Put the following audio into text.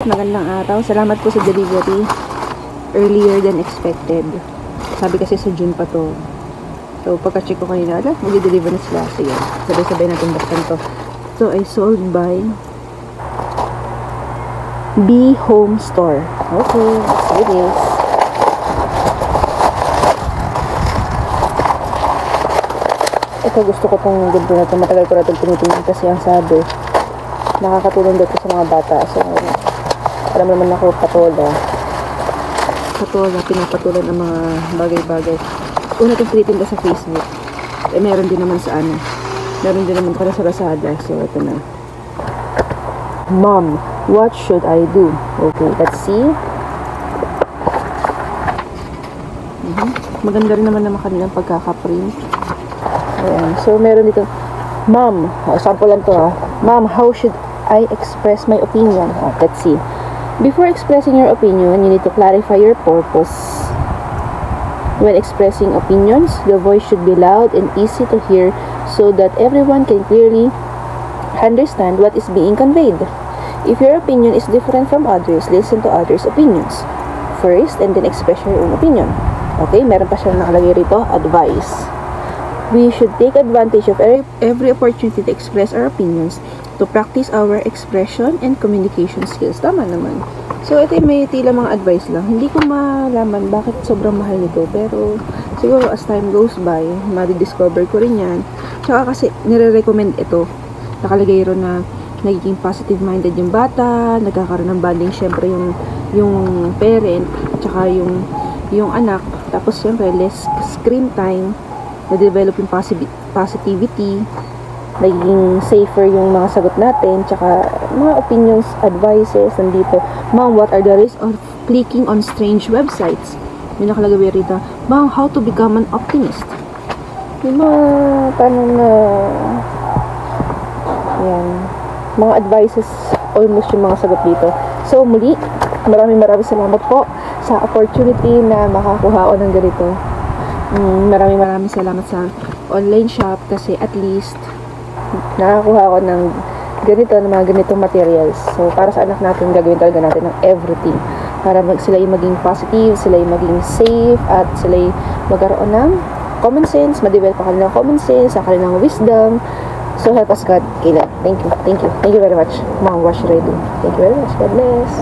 magandang araw. Salamat po sa delivery. Earlier than expected. Sabi kasi sa June pa to. So, pagka-check ko kanina, mag-deliver na sila. Sige, sabay-sabay natin buksan to. So, I sold by B Home Store. Okay, let's do this. Ito, gusto ko itong ganito na ito. Matagal ko na itong tinitingnan kasi ang sabi, nakakatulong dito sa mga bata. So, alam naman ako, patola, pinapatulan ng mga bagay-bagay. Una itong tinitinda sa Facebook. Eh, meron din naman sa ano. Meron din naman pala sa Lazada. So, ito na. Mom, what should I do? Okay, let's see. Maganda rin naman kanilang pagkakaprint. Ayan. So, meron dito. Mom, sample lang to ha. Mom, how should I express my opinion? Let's see. Before expressing your opinion, you need to clarify your purpose. When expressing opinions, the voice should be loud and easy to hear so that everyone can clearly understand what is being conveyed. If your opinion is different from others, listen to others' opinions first and then express your own opinion. Okay, meron pa siyang nakalagay rito, advice. We should take advantage of every opportunity to express our opinions, to practice our expression and communication skills. Tama naman. So, ito may tila mga advice lang. Hindi ko malaman bakit sobrang mahal nito. Pero, siguro as time goes by, madidiscover ko rin yan. Tsaka kasi, nire-recommend ito. Nakalagay rin na nagiging positive-minded yung bata, nagkakaroon ng bonding syempre yung parent, tsaka yung anak. Tapos, syempre, less screen time, na-develop yung positivity, naging safer yung mga sagot natin, tsaka mga opinions, advices, nandito. Mom, what are the risks of clicking on strange websites? May nakalagay rito, Mom, how to become an optimist? Yung mga, paano na, yan, mga advices, almost yung mga sagot dito. So, muli, maraming salamat po sa opportunity na makakuha ko ng ganito. Maraming salamat sa online shop kasi at least nakakuha ko ng ganito, ng mga ganitong materials. So, para sa anak natin, gagawin talaga natin ng everything. Para sila yung maging positive, sila yung maging safe, at sila yung magkaroon ng common sense, ma-develop pa kanilang common sense, sa kanilang wisdom. So, help us God, Kayla. Thank you very much. Mga wash ready. Thank you very much. God bless.